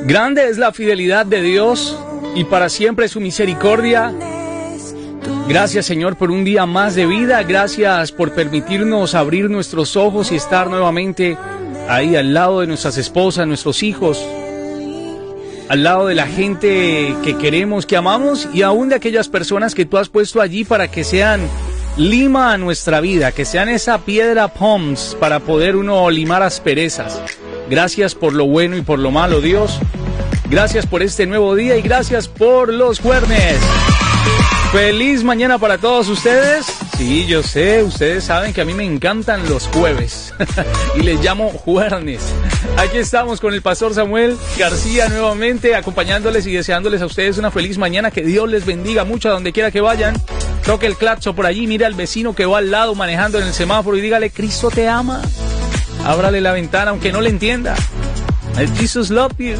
Grande es la fidelidad de Dios y para siempre su misericordia. Gracias, Señor, por un día más de vida. Gracias por permitirnos abrir nuestros ojos y estar nuevamente ahí al lado de nuestras esposas, nuestros hijos, al lado de la gente que queremos, que amamos, y aún de aquellas personas que tú has puesto allí para que sean lima a nuestra vida, que sean esa piedra Poms para poder uno limar asperezas. Gracias por lo bueno y por lo malo, Dios. Gracias por este nuevo día y gracias por los jueves. Feliz mañana para todos ustedes. Sí, yo sé, ustedes saben que a mí me encantan los jueves y les llamo jueves. Aquí estamos con el pastor Samuel García nuevamente, acompañándoles y deseándoles a ustedes una feliz mañana. Que Dios les bendiga mucho a donde quiera que vayan. Toque el claxon por allí, mire al vecino que va al lado manejando en el semáforo y dígale: Cristo te ama. Ábrale la ventana aunque no le entienda. Jesus love you.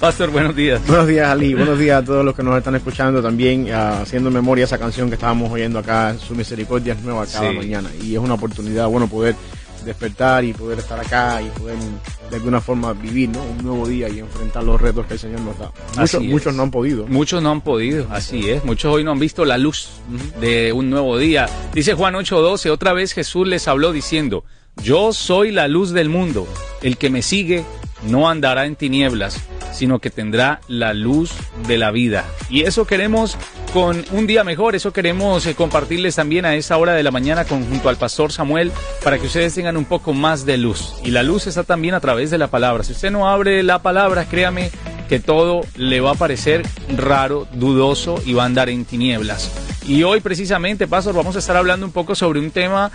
Pastor, buenos días. Buenos días, Ali. Buenos días a todos los que nos están escuchando también, haciendo memoria esa canción que estábamos oyendo acá, Su misericordia es nueva cada mañana. Y es una oportunidad, bueno, poder despertar y poder estar acá y poder de alguna forma vivir, ¿no?, un nuevo día y enfrentar los retos que el Señor nos da. Muchos no han podido. Muchos no han podido, así es. Muchos hoy no han visto la luz de un nuevo día. Dice Juan 8:12, otra vez Jesús les habló diciendo: yo soy la luz del mundo. El que me sigue no andará en tinieblas, sino que tendrá la luz de la vida. Y eso queremos con un día mejor, eso queremos compartirles también a esa hora de la mañana junto al pastor Samuel, para que ustedes tengan un poco más de luz. Y la luz está también a través de la palabra. Si usted no abre la palabra, créame que todo le va a parecer raro, dudoso y va a andar en tinieblas. Y hoy precisamente, pastor, vamos a estar hablando un poco sobre un tema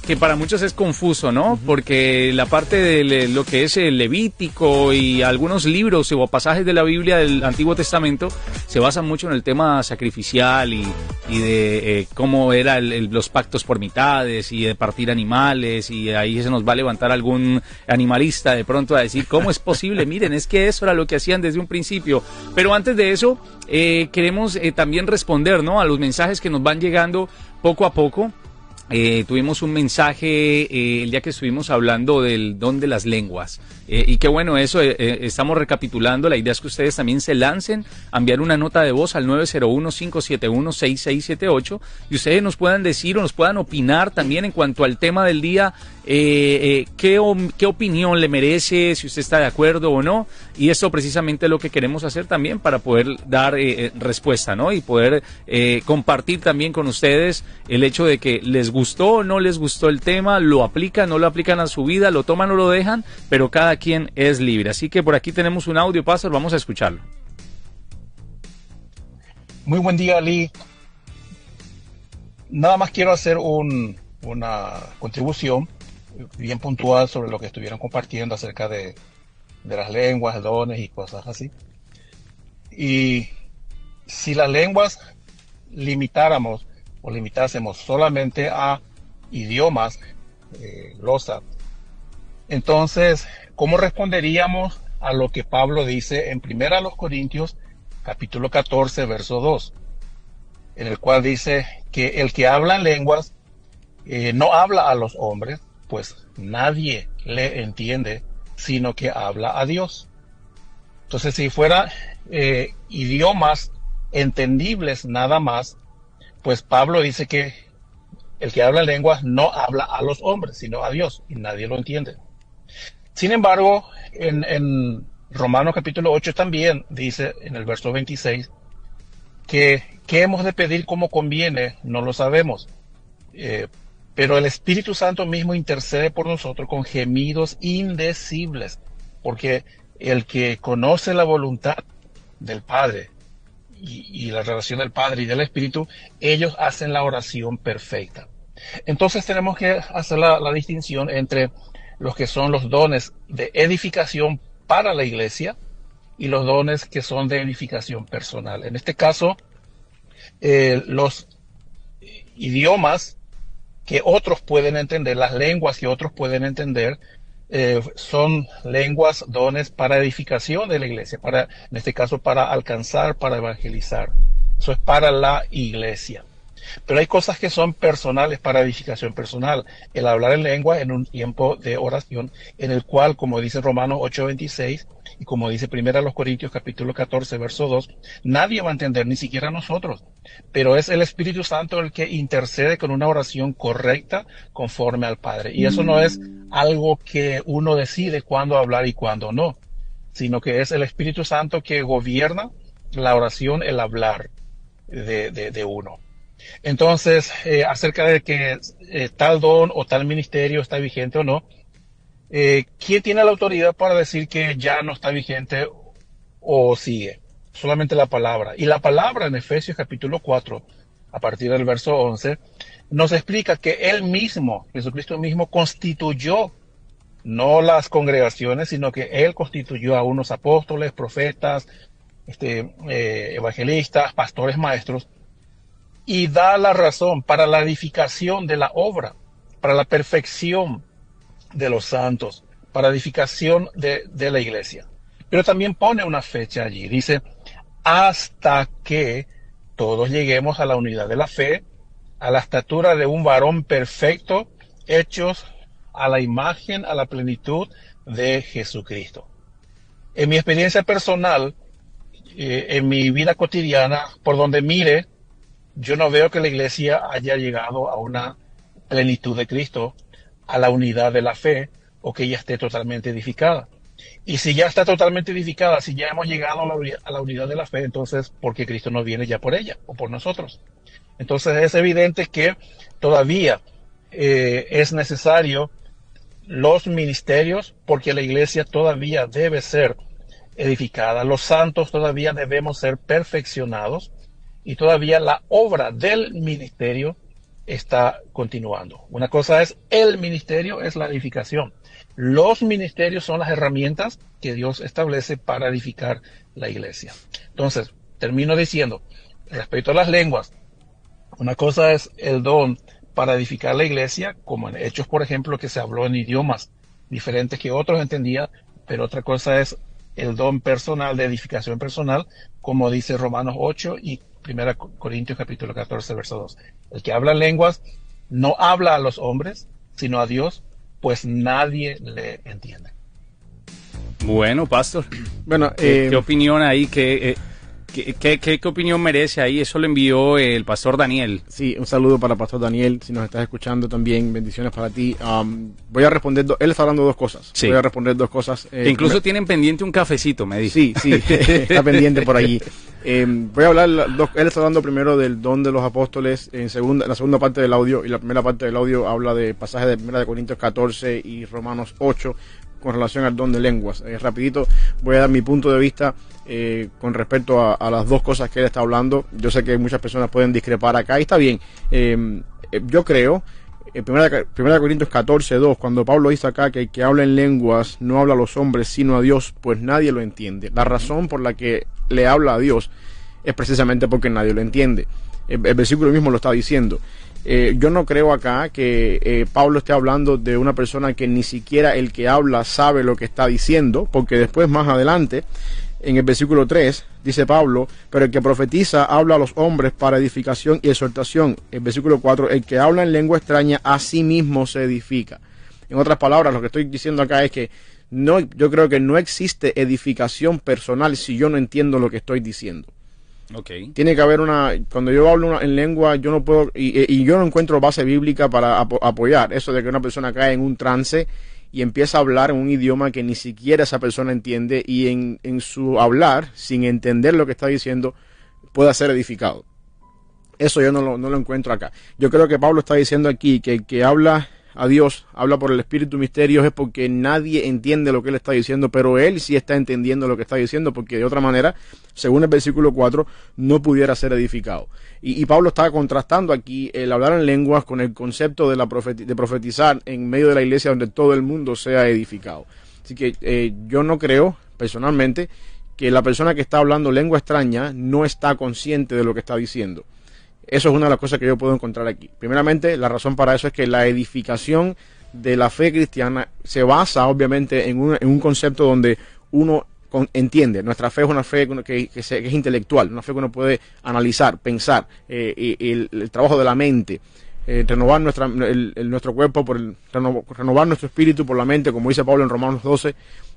que para muchos es confuso, ¿no? Porque la parte de lo que es el Levítico y algunos libros o pasajes de la Biblia del Antiguo Testamento se basan mucho en el tema sacrificial y de cómo eran los pactos por mitades y de partir animales, y ahí se nos va a levantar algún animalista de pronto a decir: ¿cómo es posible? Miren, es que eso era lo que hacían desde un principio. Pero antes de eso, queremos también responder, ¿no?, a los mensajes que nos van llegando poco a poco. Tuvimos un mensaje el día que estuvimos hablando del don de las lenguas, y qué bueno eso. Estamos recapitulando. La idea es que ustedes también se lancen a enviar una nota de voz al 901-571-6678 y ustedes nos puedan decir o nos puedan opinar también en cuanto al tema del día. ¿Qué opinión le merece, si usted está de acuerdo o no? Y esto precisamente es lo que queremos hacer también para poder dar respuesta, ¿no? Y poder compartir también con ustedes el hecho de que les gustó o no les gustó el tema, lo aplican, no lo aplican a su vida, lo toman o lo dejan, pero cada quien es libre. Así que por aquí tenemos un audio, pastor, vamos a escucharlo. Muy buen día, Ali. Nada más quiero hacer una contribución bien puntual sobre lo que estuvieron compartiendo acerca de las lenguas, dones y cosas así. Y si las lenguas limitásemos solamente a idiomas, glosa, entonces, ¿cómo responderíamos a lo que Pablo dice en 1 Corintios capítulo 14, verso 2? En el cual dice que el que habla en lenguas no habla a los hombres, pues nadie le entiende, sino que habla a Dios. Entonces, si fuera idiomas entendibles nada más, pues Pablo dice que el que habla lenguas no habla a los hombres, sino a Dios, y nadie lo entiende. Sin embargo, en Romanos capítulo 8 también dice, en el verso 26, que qué hemos de pedir como conviene, no lo sabemos. Pero el Espíritu Santo mismo intercede por nosotros con gemidos indecibles, porque el que conoce la voluntad del Padre y la relación del Padre y del Espíritu, ellos hacen la oración perfecta. Entonces tenemos que hacer la distinción entre los que son los dones de edificación para la iglesia y los dones que son de edificación personal. En este caso, los idiomas que otros pueden entender, las lenguas que otros pueden entender, son lenguas, dones para edificación de la iglesia, en este caso para alcanzar, para evangelizar. Eso es para la iglesia. Pero hay cosas que son personales para edificación personal. El hablar en lengua en un tiempo de oración, en el cual, como dice Romanos 8:26, y como dice 1 Corintios capítulo 14, verso 2, nadie va a entender, ni siquiera nosotros. Pero es el Espíritu Santo el que intercede con una oración correcta conforme al Padre. Y eso no es algo que uno decide cuándo hablar y cuándo no, sino que es el Espíritu Santo que gobierna la oración, el hablar de uno. Entonces, acerca de que tal don o tal ministerio está vigente o no, ¿quién tiene la autoridad para decir que ya no está vigente o sigue? Solamente la palabra. Y la palabra en Efesios capítulo 4, a partir del verso 11, nos explica que Él mismo, Jesucristo mismo, constituyó no las congregaciones, sino que Él constituyó a unos apóstoles, profetas, evangelistas, pastores, maestros, y da la razón para la edificación de la obra, para la perfección de los santos, para edificación de la iglesia. Pero también pone una fecha allí, dice, hasta que todos lleguemos a la unidad de la fe, a la estatura de un varón perfecto, hechos a la imagen, a la plenitud de Jesucristo. En mi experiencia personal, en mi vida cotidiana, por donde mire, yo no veo que la iglesia haya llegado a una plenitud de Cristo, a la unidad de la fe, o que ya esté totalmente edificada. Y si ya está totalmente edificada, si ya hemos llegado a la unidad de la fe, entonces, ¿por qué Cristo no viene ya por ella o por nosotros? Entonces es evidente que todavía es necesario los ministerios, porque la iglesia todavía debe ser edificada, los santos todavía debemos ser perfeccionados, y todavía la obra del ministerio está continuando. Una cosa es el ministerio, es la edificación. Los ministerios son las herramientas que Dios establece para edificar la iglesia. Entonces, termino diciendo, respecto a las lenguas, una cosa es el don para edificar la iglesia, como en Hechos, por ejemplo, que se habló en idiomas diferentes que otros entendían, pero otra cosa es el don personal de edificación personal, como dice Romanos 8 y 1 Corintios capítulo 14, verso 2. El que habla lenguas no habla a los hombres, sino a Dios, pues nadie le entiende. Bueno, pastor. Bueno, ¿Qué opinión ahí? ¿Qué opinión merece ahí? Eso lo envió el pastor Daniel. Sí, un saludo para el pastor Daniel, si nos estás escuchando también, bendiciones para ti. Voy a responder, él está hablando dos cosas. Sí. Voy a responder dos cosas. Que incluso tienen pendiente un cafecito, me dice. Sí, sí, está pendiente por allí. Voy a hablar, él está hablando primero del don de los apóstoles, en la segunda parte del audio, y la primera parte del audio habla de pasajes de 1 Corintios 14 y Romanos 8, con relación al don de lenguas. Rapidito voy a dar mi punto de vista con respecto a las dos cosas que él está hablando. Yo sé que muchas personas pueden discrepar acá y está bien. Yo creo, 1 Corintios 14, 2, cuando Pablo dice acá que el que habla en lenguas no habla a los hombres sino a Dios, pues nadie lo entiende. La razón por la que le habla a Dios es precisamente porque nadie lo entiende. El versículo mismo lo está diciendo. Yo no creo acá que Pablo esté hablando de una persona que ni siquiera el que habla sabe lo que está diciendo, porque después más adelante, en el versículo 3, dice Pablo, pero el que profetiza habla a los hombres para edificación y exhortación. El versículo 4, el que habla en lengua extraña a sí mismo se edifica. En otras palabras, lo que estoy diciendo acá es que yo creo que no existe edificación personal si yo no entiendo lo que estoy diciendo. Okay. Tiene que haber cuando yo hablo en lengua, yo no puedo, y yo no encuentro base bíblica para apoyar eso de que una persona cae en un trance y empieza a hablar en un idioma que ni siquiera esa persona entiende, y en su hablar, sin entender lo que está diciendo, pueda ser edificado. Eso yo no lo encuentro acá. Yo creo que Pablo está diciendo aquí que el que habla a Dios, habla por el Espíritu Misterios, es porque nadie entiende lo que él está diciendo, pero él sí está entendiendo lo que está diciendo, porque de otra manera, según el versículo 4, no pudiera ser edificado. Y Pablo está contrastando aquí el hablar en lenguas con el concepto de profetizar en medio de la iglesia donde todo el mundo sea edificado. Así que yo no creo, personalmente, que la persona que está hablando lengua extraña no está consciente de lo que está diciendo. Eso es una de las cosas que yo puedo encontrar aquí. Primeramente, la razón para eso es que la edificación de la fe cristiana se basa, obviamente, en un concepto donde uno entiende. Nuestra fe es una fe que es intelectual, una fe que uno puede analizar, pensar, el trabajo de la mente, renovar nuestro cuerpo, renovar nuestro espíritu por la mente, como dice Pablo en Romanos 12.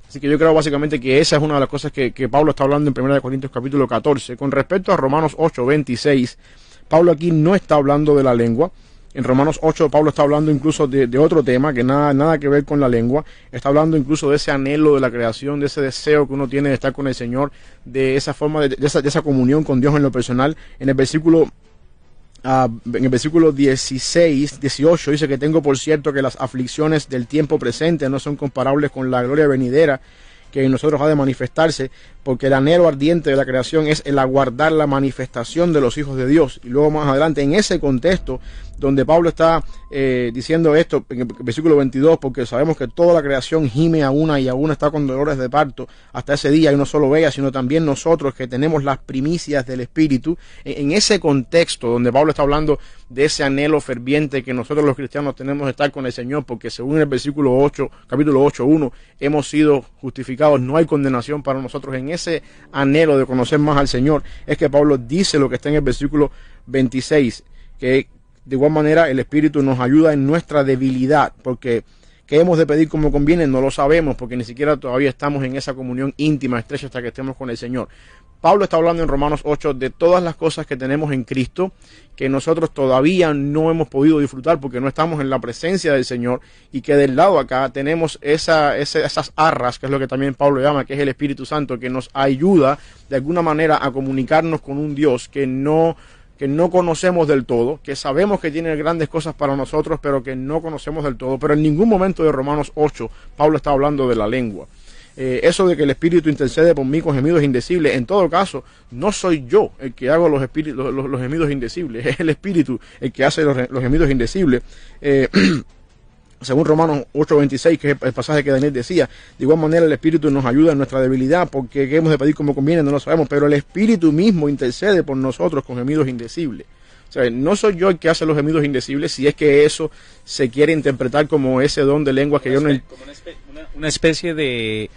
Así que yo creo básicamente que esa es una de las cosas que Pablo está hablando en 1 Corintios capítulo 14. Con respecto a Romanos 8, 26, Pablo aquí no está hablando de la lengua. En Romanos 8 Pablo está hablando incluso de otro tema que nada que ver con la lengua. Está hablando incluso de ese anhelo de la creación, de ese deseo que uno tiene de estar con el Señor, de esa forma, de esa comunión con Dios en lo personal. En el versículo 16, 18 dice que tengo por cierto que las aflicciones del tiempo presente no son comparables con la gloria venidera que en nosotros ha de manifestarse, porque el anhelo ardiente de la creación es el aguardar la manifestación de los hijos de Dios. Y luego más adelante, en ese contexto donde Pablo está diciendo esto, en el versículo 22, porque sabemos que toda la creación gime a una y aún está con dolores de parto hasta ese día, y no solo ella, sino también nosotros que tenemos las primicias del Espíritu. En ese contexto donde Pablo está hablando de ese anhelo ferviente que nosotros los cristianos tenemos de estar con el Señor, porque según el versículo 8, capítulo 8:1, hemos sido justificados, no hay condenación para nosotros. En ese anhelo de conocer más al Señor es que Pablo dice lo que está en el versículo 26, que de igual manera el Espíritu nos ayuda en nuestra debilidad, porque ¿qué hemos de pedir como conviene? No lo sabemos, porque ni siquiera todavía estamos en esa comunión íntima, estrecha, hasta que estemos con el Señor. Pablo está hablando en Romanos 8 de todas las cosas que tenemos en Cristo, que nosotros todavía no hemos podido disfrutar porque no estamos en la presencia del Señor, y que del lado acá tenemos esas arras, que es lo que también Pablo llama, que es el Espíritu Santo, que nos ayuda de alguna manera a comunicarnos con un Dios que no conocemos del todo, que sabemos que tiene grandes cosas para nosotros, pero que no conocemos del todo. Pero en ningún momento de Romanos 8 Pablo está hablando de la lengua. Eso de que el Espíritu intercede por mí con gemidos indecibles, en todo caso, no soy yo el que hago los gemidos indecibles, es el Espíritu el que hace los gemidos indecibles. Según Romanos 8:26, que es el pasaje que Daniel decía, de igual manera el Espíritu nos ayuda en nuestra debilidad, porque qué hemos de pedir como conviene no lo sabemos, pero el Espíritu mismo intercede por nosotros con gemidos indecibles. O sea, no soy yo el que hace los gemidos indecibles, si es que eso se quiere interpretar como ese don de lengua que yo no... Como una especie de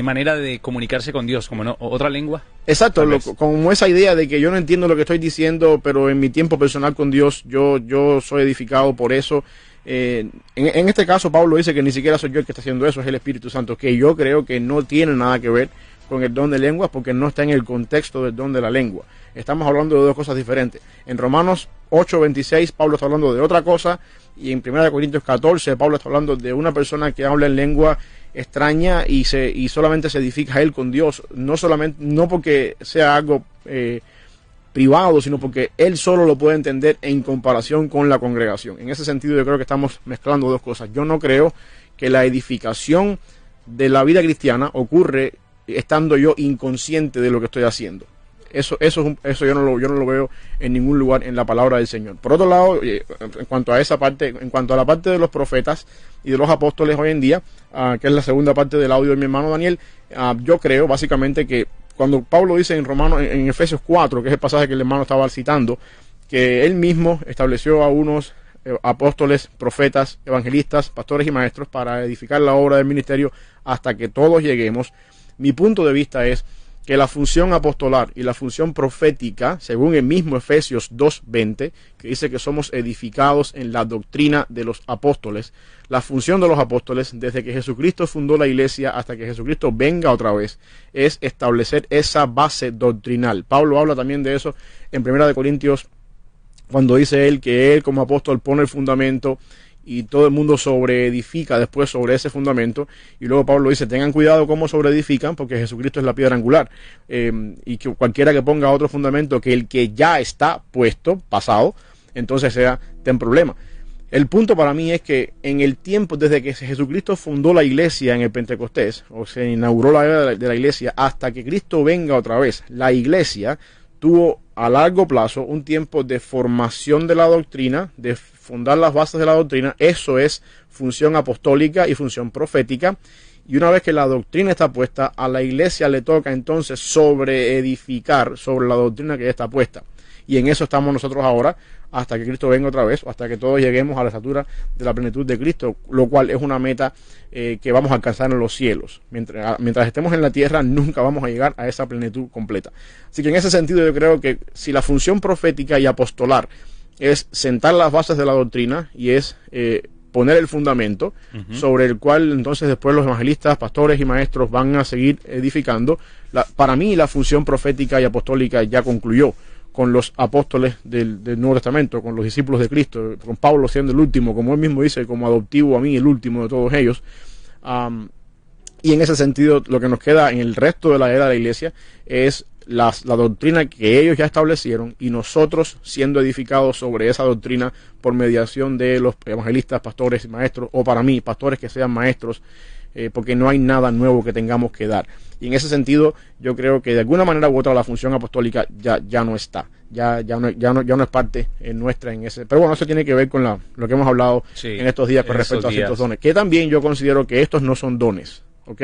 manera de comunicarse con Dios, como no, otra lengua. Exacto, como esa idea de que yo no entiendo lo que estoy diciendo, pero en mi tiempo personal con Dios yo soy edificado por eso. En este caso Pablo dice que ni siquiera soy yo el que está haciendo eso, es el Espíritu Santo, que yo creo que no tiene nada que ver con el don de lenguas, porque no está en el contexto del don de la lengua. Estamos hablando de dos cosas diferentes. En Romanos 8:26 Pablo está hablando de otra cosa, y en 1 Corintios 14 Pablo está hablando de una persona que habla en lengua extraña y solamente se edifica a él con Dios, no porque sea algo privado, sino porque él solo lo puede entender en comparación con la congregación. En ese sentido yo creo que estamos mezclando dos cosas. Yo no creo que la edificación de la vida cristiana ocurre estando yo inconsciente de lo que estoy haciendo. Eso yo no lo veo en ningún lugar en la palabra del Señor. Por otro lado, en cuanto a esa parte, en cuanto a la parte de los profetas y de los apóstoles hoy en día, que es la segunda parte del audio de mi hermano Daniel, yo creo básicamente que cuando Pablo dice en Efesios 4, que es el pasaje que el hermano estaba citando, que él mismo estableció a unos apóstoles, profetas, evangelistas, pastores y maestros para edificar la obra del ministerio hasta que todos lleguemos, mi punto de vista es que la función apostolar y la función profética, según el mismo Efesios 2:20, que dice que somos edificados en la doctrina de los apóstoles, la función de los apóstoles, desde que Jesucristo fundó la iglesia hasta que Jesucristo venga otra vez, es establecer esa base doctrinal. Pablo habla también de eso en 1 Corintios, cuando dice él que él como apóstol pone el fundamento y todo el mundo sobreedifica después sobre ese fundamento, y luego Pablo dice, tengan cuidado cómo sobreedifican, porque Jesucristo es la piedra angular, y que cualquiera que ponga otro fundamento que el que ya está puesto, pasado, entonces ten problema. El punto para mí es que en el tiempo, desde que Jesucristo fundó la iglesia en el Pentecostés, o se inauguró la era de la iglesia, hasta que Cristo venga otra vez, la iglesia tuvo a largo plazo un tiempo de formación de la doctrina, de fundar las bases de la doctrina. Eso es función apostólica y función profética, y una vez que la doctrina está puesta, a la iglesia le toca entonces sobreedificar sobre la doctrina que ya está puesta. y en eso estamos nosotros ahora, hasta que Cristo venga otra vez, o hasta que todos lleguemos a la estatura de la plenitud de Cristo, lo cual es una meta que vamos a alcanzar en los cielos. Mientras estemos en la tierra, nunca vamos a llegar a esa plenitud completa. Así que en ese sentido yo creo que si la función profética y apostolar es sentar las bases de la doctrina y es poner el fundamento sobre el cual entonces después los evangelistas, pastores y maestros van a seguir edificando, para mí la función profética y apostólica ya concluyó con los apóstoles del Nuevo Testamento, con los discípulos de Cristo, con Pablo siendo el último, como él mismo dice, como adoptivo a mí, el último de todos ellos. Y en ese sentido, lo que nos queda en el resto de la era de la iglesia es la doctrina que ellos ya establecieron, y nosotros siendo edificados sobre esa doctrina por mediación de los evangelistas, pastores y maestros, o para mí, pastores que sean maestros, porque no hay nada nuevo que tengamos que dar. Y en ese sentido, yo creo que de alguna manera u otra la función apostólica ya no está, ya no es parte nuestra en ese. Pero bueno, eso tiene que ver con lo que hemos hablado en estos días con respecto a ciertos dones, que también yo considero que estos no son dones, ¿ok?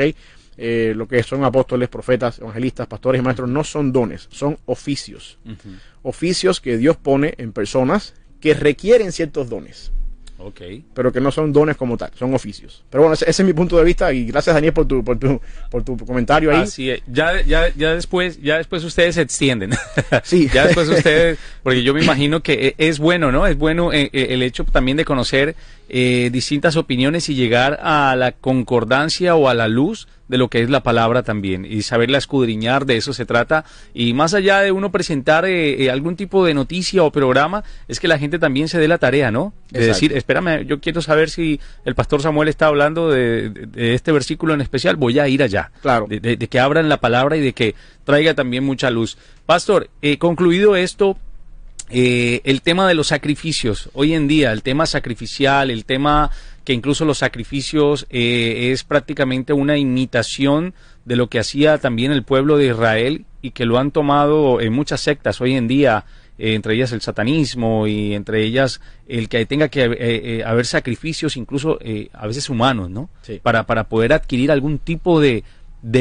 Lo que son apóstoles, profetas, evangelistas, pastores y maestros no son dones, son oficios. Oficios que Dios pone en personas que requieren ciertos dones. Pero que no son dones como tal, son oficios. Pero bueno, ese es mi punto de vista, y gracias, Daniel, por tu comentario ahí. Así es. Ya después ustedes se extienden. Sí. Ya después ustedes, porque yo me imagino que es bueno, ¿no? Es bueno el hecho también de conocer distintas opiniones y llegar a la concordancia o a la luz de lo que es la palabra también, y saberla escudriñar, de eso se trata. Y más allá de uno presentar algún tipo de noticia o programa, es que la gente también se dé la tarea, ¿no? De decir, espérame, yo quiero saber si el pastor Samuel está hablando de este versículo en especial, voy a ir allá. Claro. De que abran la palabra y de que traiga también mucha luz. Pastor, concluido esto, el tema de los sacrificios, hoy en día, el tema sacrificial, el tema que incluso los sacrificios es prácticamente una imitación de lo que hacía también el pueblo de Israel, y que lo han tomado en muchas sectas hoy en día, entre ellas el satanismo, y entre ellas el que tenga que haber sacrificios incluso a veces humanos, ¿no? Sí. Para poder adquirir algún tipo de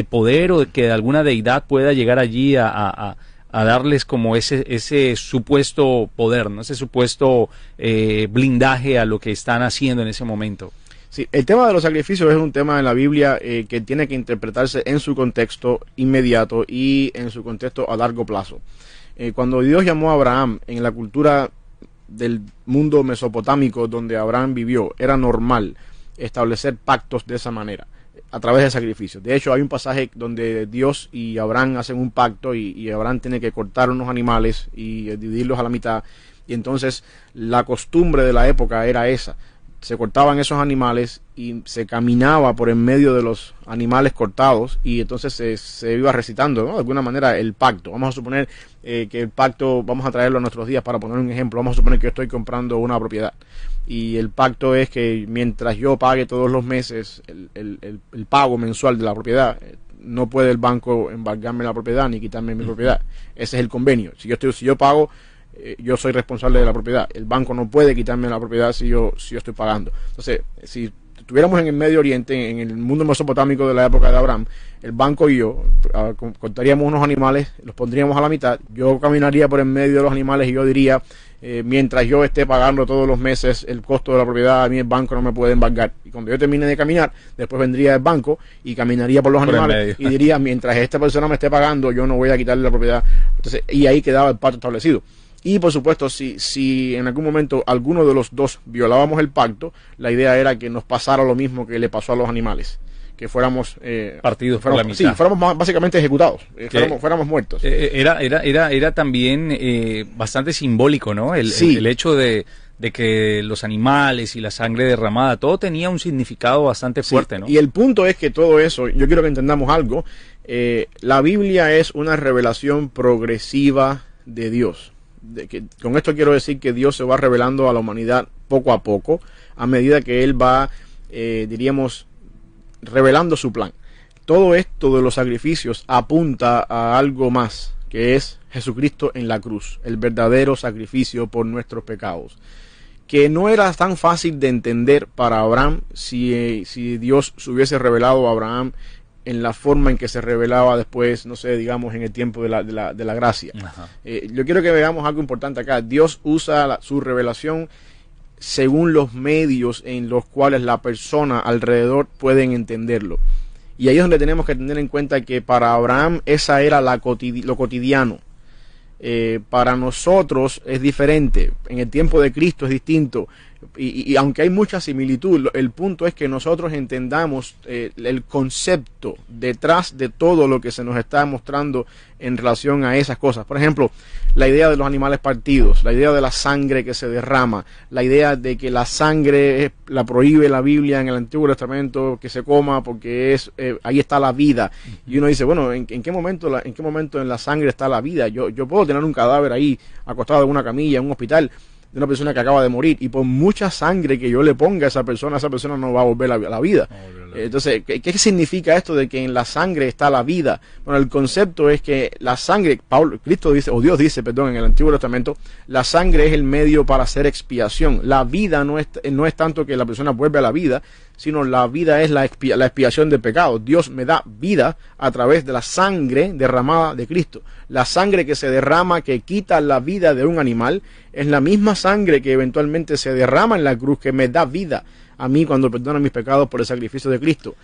poder, o de que alguna deidad pueda llegar allí a darles como ese supuesto poder, ¿no? Ese supuesto blindaje a lo que están haciendo en ese momento. Sí, el tema de los sacrificios es un tema en la Biblia que tiene que interpretarse en su contexto inmediato y en su contexto a largo plazo. Cuando Dios llamó a Abraham, en la cultura del mundo mesopotámico donde Abraham vivió, era normal establecer pactos de esa manera, a través de sacrificios. De hecho, hay un pasaje donde Dios y Abraham hacen un pacto, y Abraham tiene que cortar unos animales y dividirlos a la mitad, y entonces la costumbre de la época era esa. Se cortaban esos animales y se caminaba por en medio de los animales cortados, y entonces se iba recitando, ¿no?, de alguna manera el pacto. Vamos a suponer que el pacto, vamos a traerlo a nuestros días para poner un ejemplo. Vamos a suponer que yo estoy comprando una propiedad, y el pacto es que mientras yo pague todos los meses el pago mensual de la propiedad, no puede el banco embargarme la propiedad ni quitarme mi propiedad. Ese es el convenio. Si yo pago, yo soy responsable de la propiedad. El banco no puede quitarme la propiedad si yo estoy pagando. Entonces, si estuviéramos en el Medio Oriente, en el mundo mesopotámico de la época de Abraham, el banco y yo cortaríamos unos animales, los pondríamos a la mitad, yo caminaría por en medio de los animales y yo diría, mientras yo esté pagando todos los meses el costo de la propiedad, a mí el banco no me puede embargar. Y cuando yo termine de caminar, después vendría el banco y caminaría por los animales y diría, mientras esta persona me esté pagando, yo no voy a quitarle la propiedad. Entonces, y ahí quedaba el pacto establecido. Y por supuesto, si en algún momento alguno de los dos violábamos el pacto, la idea era que nos pasara lo mismo que le pasó a los animales, que fuéramos partidos por la mitad. Sí, fuéramos básicamente ejecutados, fuéramos muertos. Era también bastante simbólico, ¿no? El hecho de que los animales y la sangre derramada, todo tenía un significado bastante fuerte, ¿no? Y el punto es que todo eso, yo quiero que entendamos algo, la Biblia es una revelación progresiva de Dios. Con esto quiero decir que Dios se va revelando a la humanidad poco a poco, a medida que Él va, diríamos, revelando su plan. Todo esto de los sacrificios apunta a algo más, que es Jesucristo en la cruz, el verdadero sacrificio por nuestros pecados, que no era tan fácil de entender para Abraham si Dios se hubiese revelado a Abraham en la forma en que se revelaba después, no sé, digamos, en el tiempo de la gracia. Yo quiero que veamos algo importante acá. Dios usa su revelación según los medios en los cuales la persona alrededor pueden entenderlo. Y ahí es donde tenemos que tener en cuenta que para Abraham esa era lo cotidiano. Para nosotros es diferente. En el tiempo de Cristo es distinto. Y aunque hay mucha similitud, el punto es que nosotros entendamos el concepto detrás de todo lo que se nos está mostrando en relación a esas cosas. Por ejemplo, la idea de los animales partidos, la idea de la sangre que se derrama, la idea de que la sangre la prohíbe la Biblia en el Antiguo Testamento que se coma porque ahí está la vida. Y uno dice, bueno, ¿en qué momento en la sangre está la vida? Yo puedo tener un cadáver ahí acostado en una camilla en un hospital de una persona que acaba de morir, y por mucha sangre que yo le ponga a esa persona no va a volver a la vida. Entonces, ¿qué significa esto de que en la sangre está la vida? Bueno, el concepto es que la sangre, Dios dice, en el Antiguo Testamento, la sangre es el medio para hacer expiación. La vida no es tanto que la persona vuelve a la vida, sino la vida es la expiación del pecado. Dios me da vida a través de la sangre derramada de Cristo. La sangre que se derrama, que quita la vida de un animal, es la misma sangre que eventualmente se derrama en la cruz, que me da vida a mí cuando perdona mis pecados por el sacrificio de Cristo.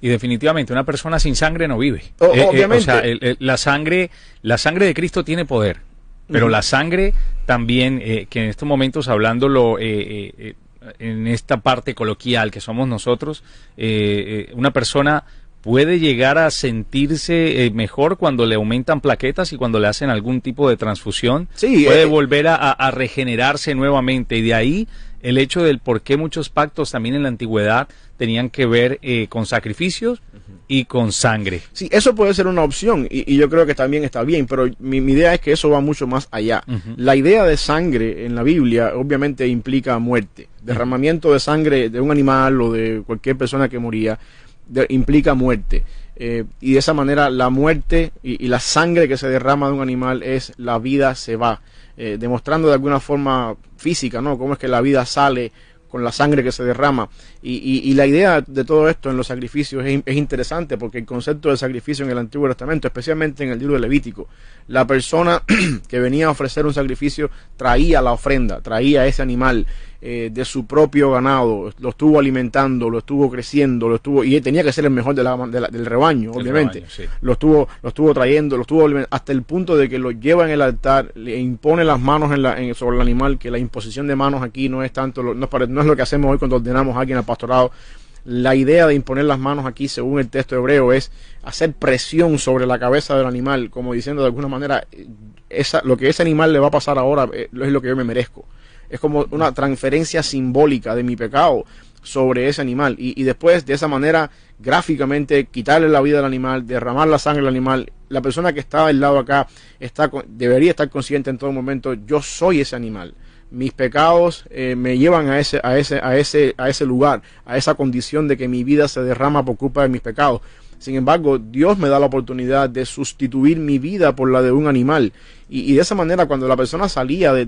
Y definitivamente una persona sin sangre no vive. Obviamente. La sangre de Cristo tiene poder, pero la sangre también, que en estos momentos hablándolo en esta parte coloquial que somos nosotros, una persona puede llegar a sentirse mejor cuando le aumentan plaquetas y cuando le hacen algún tipo de transfusión. Sí, puede volver a regenerarse nuevamente, y de ahí el hecho del por qué muchos pactos también en la antigüedad tenían que ver con sacrificios y con sangre. Sí, eso puede ser una opción, y yo creo que también está bien, pero mi idea es que eso va mucho más allá. La idea de sangre en la Biblia obviamente implica muerte. Derramamiento de sangre de un animal o de cualquier persona que moría implica muerte. Y de esa manera la muerte y la sangre que se derrama de un animal es la vida se va. Demostrando de alguna forma física, ¿no? Cómo es que la vida sale con la sangre que se derrama. Y la idea de todo esto en los sacrificios es interesante, porque el concepto de sacrificio en el Antiguo Testamento, especialmente en el libro de Levítico, la persona que venía a ofrecer un sacrificio traía la ofrenda, traía ese animal de su propio ganado, lo estuvo alimentando, lo estuvo creciendo, y tenía que ser el mejor del rebaño, obviamente. Rebaño, sí. Lo estuvo trayendo, lo estuvo hasta el punto de que lo lleva en el altar, le impone las manos sobre el animal, que la imposición de manos aquí no es tanto, no es lo que hacemos hoy cuando ordenamos a alguien al pastorado. La idea de imponer las manos aquí, según el texto hebreo, es hacer presión sobre la cabeza del animal, como diciendo de alguna manera, lo que ese animal le va a pasar ahora es lo que yo me merezco. Es como una transferencia simbólica de mi pecado sobre ese animal, y después de esa manera gráficamente quitarle la vida al animal, derramar la sangre al animal. La persona que está del lado acá debería estar consciente en todo momento: yo soy ese animal. Mis pecados me llevan a ese lugar, a esa condición de que mi vida se derrama por culpa de mis pecados. Sin embargo, Dios me da la oportunidad de sustituir mi vida por la de un animal, y de esa manera, cuando la persona salía de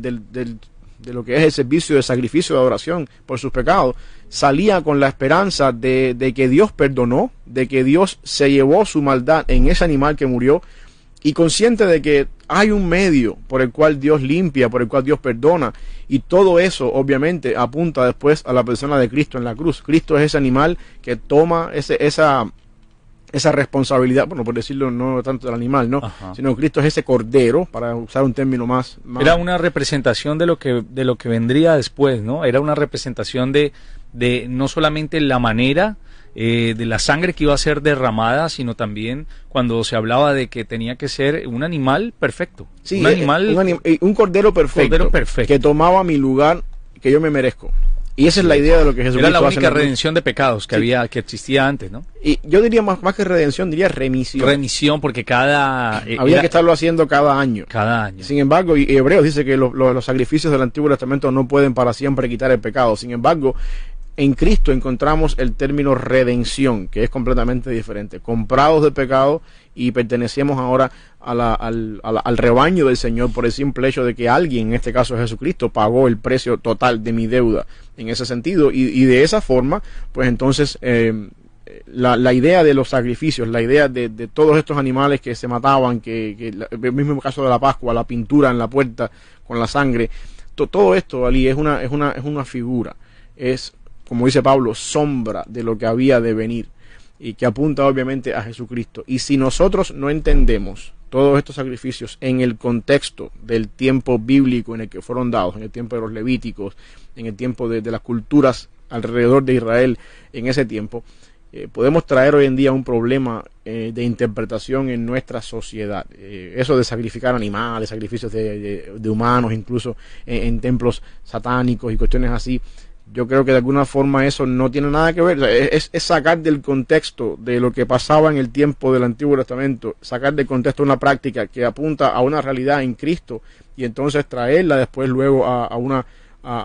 lo que es el servicio de sacrificio de adoración por sus pecados, salía con la esperanza de que Dios perdonó, de que Dios se llevó su maldad en ese animal que murió, y consciente de que hay un medio por el cual Dios limpia, por el cual Dios perdona, y todo eso obviamente apunta después a la persona de Cristo en la cruz. Cristo es ese animal que toma esa responsabilidad, bueno, por decirlo, no tanto del animal, ¿no? Sino Cristo es ese cordero, para usar un término más... Era una representación de lo que vendría después, ¿no? Era una representación de no solamente la manera de la sangre que iba a ser derramada, sino también cuando se hablaba de que tenía que ser un animal perfecto. Sí, un cordero perfecto, que tomaba mi lugar que yo me merezco. Y esa es la idea de lo que Jesucristo hace. Era la única redención de pecados que existía antes, ¿no? Y yo diría más que redención, diría remisión. Remisión, porque había que estarlo haciendo cada año. Cada año. Sin embargo, y Hebreos dice que los sacrificios del Antiguo Testamento no pueden para siempre quitar el pecado. Sin embargo, en Cristo encontramos el término redención, que es completamente diferente. Comprados de pecado y pertenecemos ahora al rebaño del Señor por el simple hecho de que alguien, en este caso Jesucristo, pagó el precio total de mi deuda en ese sentido. Y de esa forma, pues entonces la idea de los sacrificios, la idea de todos estos animales que se mataban, el mismo caso de la Pascua, la pintura en la puerta con la sangre, todo esto, Ali, es una figura, es, como dice Pablo, sombra de lo que había de venir y que apunta obviamente a Jesucristo. Y si nosotros no entendemos todos estos sacrificios en el contexto del tiempo bíblico en el que fueron dados, en el tiempo de los levíticos, en el tiempo de las culturas alrededor de Israel en ese tiempo, podemos traer hoy en día un problema de interpretación en nuestra sociedad. Eso de sacrificar animales, sacrificios de humanos, incluso en templos satánicos y cuestiones así, yo creo que de alguna forma eso no tiene nada que ver. Es sacar del contexto de lo que pasaba en el tiempo del Antiguo Testamento, sacar del contexto una práctica que apunta a una realidad en Cristo y entonces traerla después luego a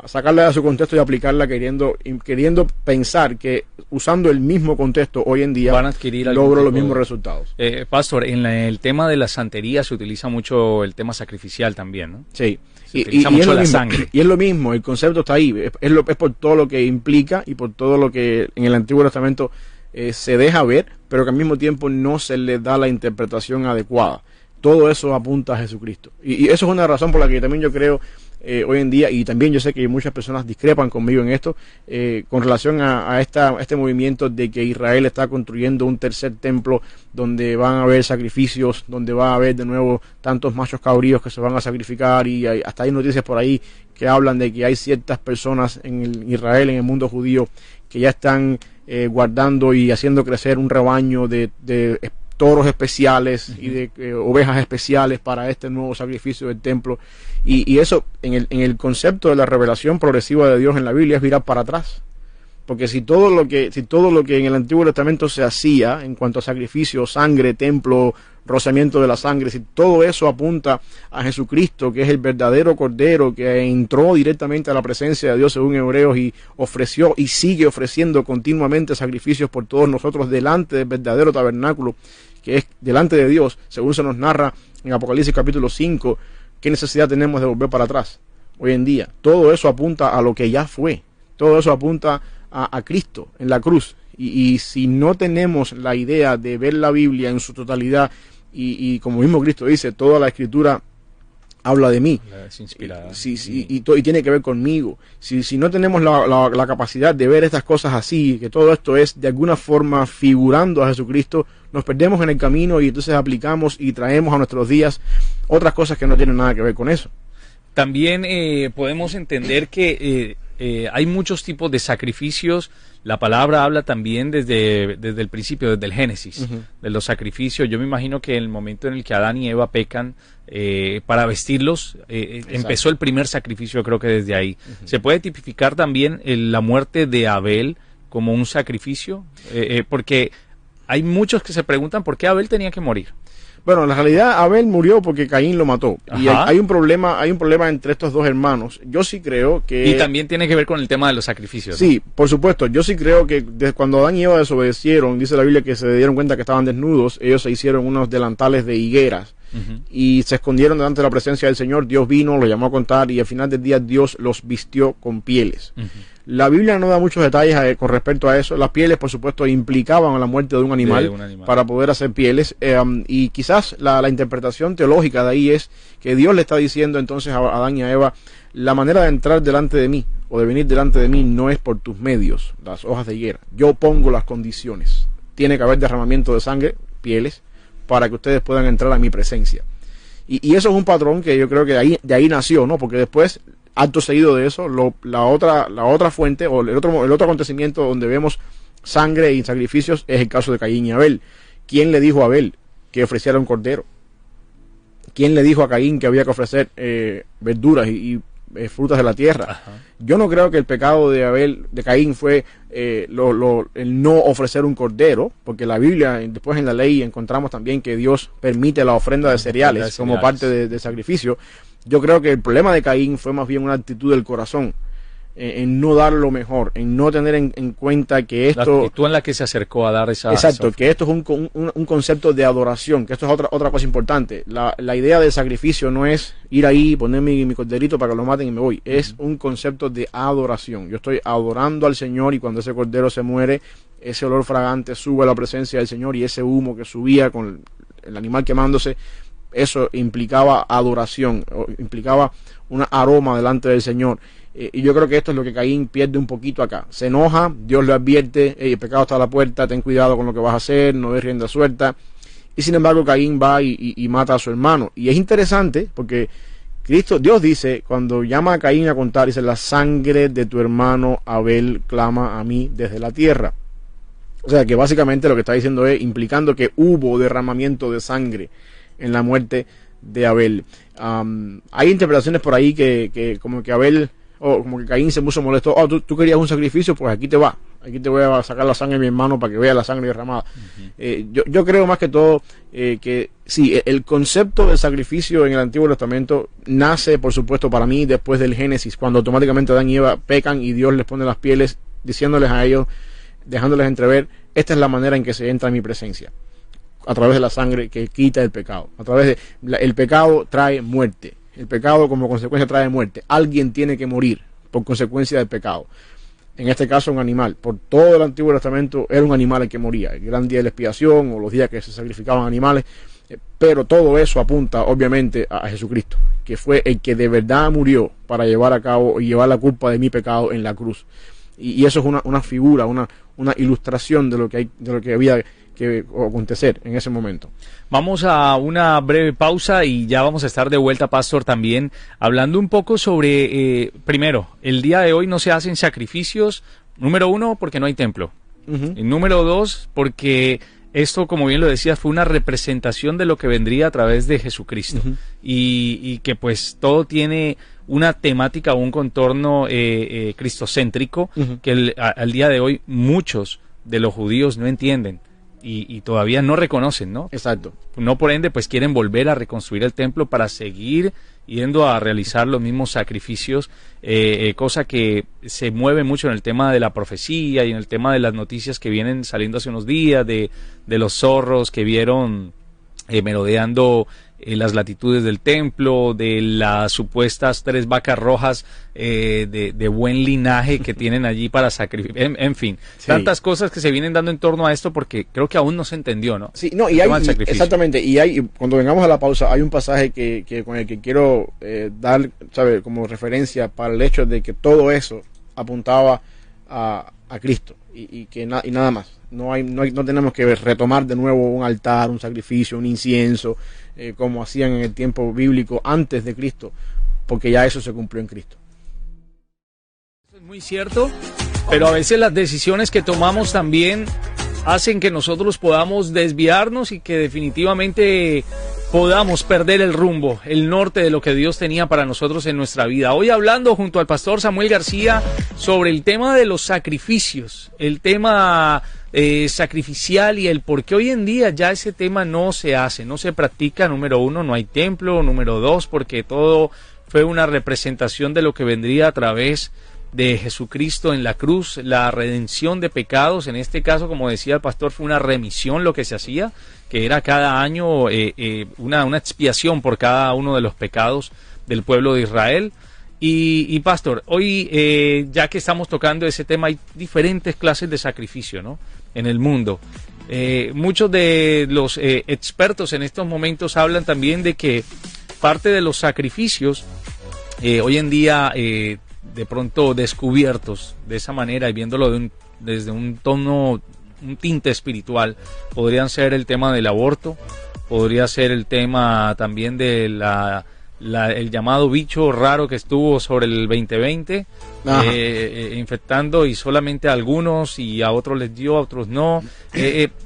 sacarla de su contexto y aplicarla queriendo pensar que usando el mismo contexto hoy en día van a adquirir logro los mismos resultados. Pastor, en el tema de la santería se utiliza mucho el tema sacrificial también, ¿no? Sí. Se utiliza mucho la sangre. Y es lo mismo, el concepto está ahí, es por todo lo que implica y por todo lo que en el Antiguo Testamento se deja ver, pero que al mismo tiempo no se le da la interpretación adecuada. Todo eso apunta a Jesucristo. Y eso es una razón por la que también yo creo hoy en día, y también yo sé que muchas personas discrepan conmigo en esto, con relación a este movimiento de que Israel está construyendo un tercer templo donde van a haber sacrificios, donde va a haber de nuevo tantos machos cabríos que se van a sacrificar, y hasta hay noticias por ahí que hablan de que hay ciertas personas en Israel, en el mundo judío, que ya están guardando y haciendo crecer un rebaño de toros especiales y de ovejas especiales para este nuevo sacrificio del templo, y eso en el concepto de la revelación progresiva de Dios en la Biblia es virar para atrás, porque si todo lo que en el Antiguo Testamento se hacía en cuanto a sacrificio, sangre, templo, rociamiento de la sangre, si todo eso apunta a Jesucristo, que es el verdadero Cordero que entró directamente a la presencia de Dios según Hebreos y ofreció y sigue ofreciendo continuamente sacrificios por todos nosotros delante del verdadero tabernáculo que es delante de Dios, según se nos narra en Apocalipsis capítulo 5, ¿qué necesidad tenemos de volver para atrás hoy en día? Todo eso apunta a lo que ya fue, todo eso apunta a Cristo en la cruz, y si no tenemos la idea de ver la Biblia en su totalidad, y como mismo Cristo dice, toda la Escritura habla de mí, es inspirada. Y tiene que ver conmigo. Si no tenemos la capacidad de ver estas cosas así, que todo esto es de alguna forma figurando a Jesucristo, nos perdemos en el camino y entonces aplicamos y traemos a nuestros días otras cosas que no tienen nada que ver con eso. También podemos entender que hay muchos tipos de sacrificios. La palabra habla también desde el principio, desde el Génesis, de los sacrificios. Yo me imagino que en el momento en el que Adán y Eva pecan, para vestirlos, empezó el primer sacrificio, creo que desde ahí. ¿Se puede tipificar también la muerte de Abel como un sacrificio? Porque hay muchos que se preguntan por qué Abel tenía que morir. Bueno, en la realidad Abel murió porque Caín lo mató. Ajá. Y hay un problema entre estos dos hermanos. Yo sí creo que... Y también tiene que ver con el tema de los sacrificios, ¿no? Sí, por supuesto. Yo sí creo que cuando Adán y Eva desobedecieron, dice la Biblia que se dieron cuenta que estaban desnudos, ellos se hicieron unos delantales de higueras y se escondieron delante de la presencia del Señor. Dios vino, los llamó a contar y al final del día Dios los vistió con pieles. La Biblia no da muchos detalles con respecto a eso. Las pieles, por supuesto, implicaban la muerte de un animal, para poder hacer pieles. Y quizás la interpretación teológica de ahí es que Dios le está diciendo entonces a Adán y a Eva, la manera de entrar delante de mí o de venir delante de mí no es por tus medios, las hojas de higuera. Yo pongo las condiciones. Tiene que haber derramamiento de sangre, pieles, para que ustedes puedan entrar a mi presencia. Y eso es un patrón que yo creo que de ahí nació, ¿no? Porque después, acto seguido de eso, la otra fuente o el otro acontecimiento donde vemos sangre y sacrificios es el caso de Caín y Abel. ¿Quién le dijo a Abel que ofreciera un cordero? ¿Quién le dijo a Caín que había que ofrecer verduras y frutas de la tierra? Ajá. Yo no creo que el pecado de Caín fue el no ofrecer un cordero, porque la Biblia, después en la ley encontramos también que Dios permite la ofrenda de cereales como parte de sacrificio. Yo creo que el problema de Caín fue más bien una actitud del corazón. en no dar lo mejor, en no tener en cuenta que esto... La actitud en la que se acercó a dar esa... Exacto, que esto es un concepto de adoración, que esto es otra cosa importante. La idea del sacrificio no es ir ahí, poner mi corderito para que lo maten y me voy. Es un concepto de adoración. Yo estoy adorando al Señor, y cuando ese cordero se muere, ese olor fragante sube a la presencia del Señor, y ese humo que subía con el animal quemándose, eso implicaba adoración, implicaba un aroma delante del Señor. Y yo creo que esto es lo que Caín pierde un poquito acá. Se enoja, Dios le advierte, el pecado está a la puerta, ten cuidado con lo que vas a hacer, no des rienda suelta. Y sin embargo Caín va y mata a su hermano. Y es interesante porque Dios dice, cuando llama a Caín a contar, dice: la sangre de tu hermano Abel clama a mí desde la tierra. O sea que básicamente lo que está diciendo es, implicando que hubo derramamiento de sangre en la muerte de Abel. Hay interpretaciones por ahí que como que Abel, o como que Caín se puso molesto. ¿Tú querías un sacrificio? Pues aquí te va. Aquí te voy a sacar la sangre de mi hermano para que vea la sangre derramada. Yo creo más que todo que sí, el concepto del sacrificio en el Antiguo Testamento nace, por supuesto, para mí, después del Génesis, cuando automáticamente Adán y Eva pecan y Dios les pone las pieles, diciéndoles a ellos, dejándoles entrever: esta es la manera en que se entra en mi presencia, a través de la sangre que quita el pecado. A través de el pecado trae muerte. El pecado como consecuencia trae muerte. Alguien tiene que morir por consecuencia del pecado. En este caso un animal. Por todo el Antiguo Testamento era un animal el que moría. El gran día de la expiación, o los días que se sacrificaban animales. Pero todo eso apunta obviamente a Jesucristo, que fue el que de verdad murió para llevar a cabo y llevar la culpa de mi pecado en la cruz. Y eso es una figura, una ilustración de lo que había que acontecer en ese momento. Vamos a una breve pausa y ya vamos a estar de vuelta, Pastor, también hablando un poco sobre, primero, el día de hoy no se hacen sacrificios, número uno, porque no hay templo. Y número dos, porque esto, como bien lo decías, fue una representación de lo que vendría a través de Jesucristo. Y que pues todo tiene una temática o un contorno cristocéntrico que al día de hoy muchos de los judíos no entienden. Y todavía no reconocen, ¿no? Exacto. No, por ende, pues quieren volver a reconstruir el templo para seguir yendo a realizar los mismos sacrificios, cosa que se mueve mucho en el tema de la profecía y en el tema de las noticias que vienen saliendo hace unos días, de los zorros que vieron merodeando las latitudes del templo, de las supuestas 3 vacas rojas de buen linaje que tienen allí para sacrificar, en fin, sí, tantas cosas que se vienen dando en torno a esto, porque creo que aún no se entendió, ¿no? Sí, no, y hay, exactamente, y cuando vengamos a la pausa, hay un pasaje que con el que quiero dar, ¿sabe?, como referencia para el hecho de que todo eso apuntaba a Cristo y nada más. No tenemos que retomar de nuevo un altar, un sacrificio, un incienso, como hacían en el tiempo bíblico antes de Cristo, porque ya eso se cumplió en Cristo. Eso es muy cierto, pero a veces las decisiones que tomamos también hacen que nosotros podamos desviarnos y que definitivamente podamos perder el rumbo, el norte de lo que Dios tenía para nosotros en nuestra vida. Hoy hablando junto al pastor Samuel García sobre el tema de los sacrificios, el tema sacrificial y el por qué hoy en día ya ese tema no se hace, no se practica. Número uno, no hay templo. Número dos, porque todo fue una representación de lo que vendría a través de Jesucristo en la cruz, la redención de pecados. En este caso, como decía el pastor, fue una remisión lo que se hacía, que era cada año una expiación por cada uno de los pecados del pueblo de Israel. Y pastor, hoy ya que estamos tocando ese tema, hay diferentes clases de sacrificio, ¿no?, en el mundo. Muchos de los expertos en estos momentos hablan también de que parte de los sacrificios hoy en día de pronto descubiertos de esa manera y viéndolo desde un tono, un tinte espiritual, podrían ser el tema del aborto, podría ser el tema también de el llamado bicho raro que estuvo sobre el 2020, infectando, y solamente a algunos, y a otros les dio, a otros no.